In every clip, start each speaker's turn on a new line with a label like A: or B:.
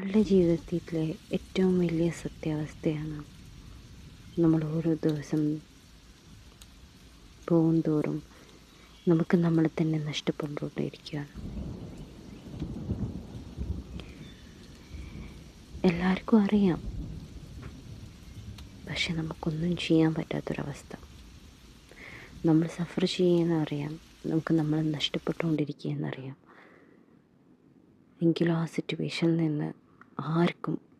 A: നമ്മളുടെ ജീവിതത്തിലെ ഏറ്റവും വലിയ സത്യാവസ്ഥയാണ് നമ്മൾ ഓരോ ദിവസം പോകുന്തോറും നമുക്ക് നമ്മളെ തന്നെ നഷ്ടപ്പെട്ടുകൊണ്ടിരിക്കുകയാണ്. എല്ലാവർക്കും അറിയാം, പക്ഷെ നമുക്കൊന്നും ചെയ്യാൻ പറ്റാത്തൊരവസ്ഥ. നമ്മൾ സഫർ ചെയ്യുന്നറിയാം, നമുക്ക് നമ്മൾ നഷ്ടപ്പെട്ടുകൊണ്ടിരിക്കുകയെന്നറിയാം. എങ്കിലും ആ സിറ്റുവേഷനിൽ നിന്ന്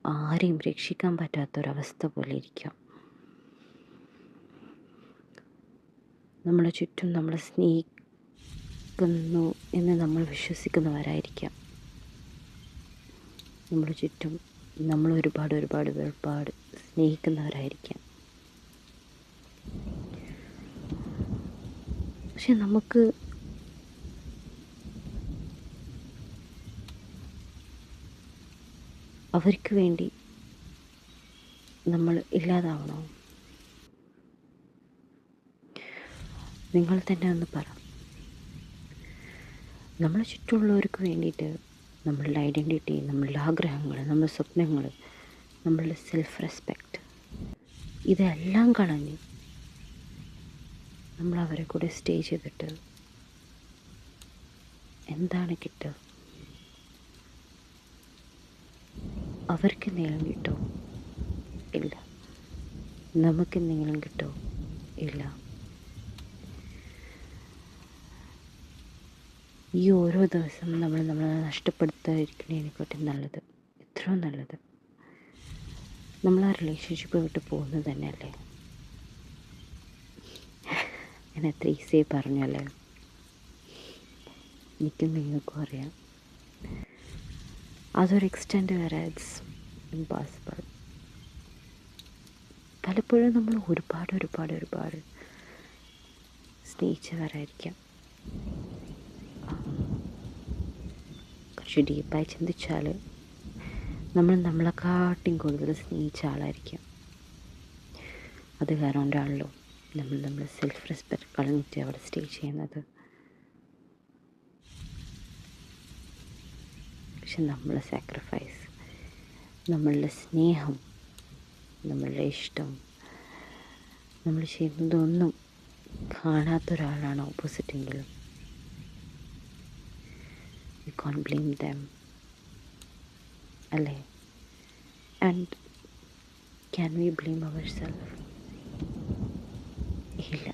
A: ആരെയും രക്ഷിക്കാൻ പറ്റാത്തൊരവസ്ഥ പോലെ ഇരിക്കാം. നമ്മളെ ചുറ്റും നമ്മളെ സ്നേഹിക്കുന്നു എന്ന് നമ്മൾ വിശ്വസിക്കുന്നവരായിരിക്കാം. നമ്മുടെ ചുറ്റും നമ്മൾ ഒരുപാട് സ്നേഹിക്കുന്നവരായിരിക്കാം. പക്ഷെ നമുക്ക് അവർക്ക് വേണ്ടി നമ്മൾ ഇല്ലാതാവണോ? നിങ്ങൾ തന്നെ ഒന്ന് പറ. നമ്മളെ ചുറ്റുമുള്ളവർക്ക് വേണ്ടിയിട്ട് നമ്മളുടെ ഐഡൻറ്റിറ്റി, നമ്മളുടെ ആഗ്രഹങ്ങൾ, നമ്മളുടെ സ്വപ്നങ്ങൾ, നമ്മളുടെ സെൽഫ് റെസ്പെക്റ്റ് ഇതെല്ലാം കളഞ്ഞ് നമ്മൾ അവരെ കൂടെ സ്റ്റേ ചെയ്തിട്ട് എന്താണ് കിട്ടുക? അവർക്ക് എന്തെങ്കിലും കിട്ടുമോ? ഇല്ല. നമുക്ക് എന്തെങ്കിലും കിട്ടുമോ? ഇല്ല. ഈ ഓരോ ദിവസം നമ്മളെ നഷ്ടപ്പെടുത്താതിരിക്കുന്നതിനെക്കാട്ടും നല്ലത്, എത്രയോ നല്ലത് നമ്മൾ ആ റിലേഷൻഷിപ്പ് വിട്ട് പോകുന്നത് തന്നെയല്ലേ. ഞാൻ എത്ര ഈസിയായി പറഞ്ഞല്ലേ. എനിക്കും നിങ്ങൾക്കും അറിയാം, അതൊരു എക്സ്റ്റെൻഡ് വരെ ഇറ്റ്സ് ഇമ്പോസിബിൾ. പലപ്പോഴും നമ്മൾ ഒരുപാട് സ്നേഹിച്ചവരായിരിക്കാം. കുറച്ച് ഡീപ്പായി ചിന്തിച്ചാൽ നമ്മളെക്കാട്ടും കൂടുതൽ സ്നേഹിച്ച ആളായിരിക്കാം. അത് കാരണം കൊണ്ടാണല്ലോ നമ്മൾ സെൽഫ് റെസ്പെക്റ്റ് കളഞ്ഞിട്ട് അവിടെ സ്റ്റേ ചെയ്യുന്നത്. പക്ഷെ നമ്മളെ സാക്രിഫൈസ്, നമ്മളുടെ സ്നേഹം, നമ്മളുടെ ഇഷ്ടം, നമ്മൾ ചെയ്യുന്നതൊന്നും കാണാത്തൊരാളാണ് ഓപ്പോസിറ്റെങ്കിലും we can't blame them, അല്ലേ? And can we blame ourselves? ഇല്ല.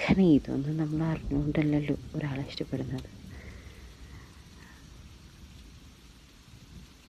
A: കാരണം ഇതൊന്നും നമ്മൾ അറിഞ്ഞുകൊണ്ടല്ലല്ലോ ഒരാളെ ഇഷ്ടപ്പെടുന്നത്.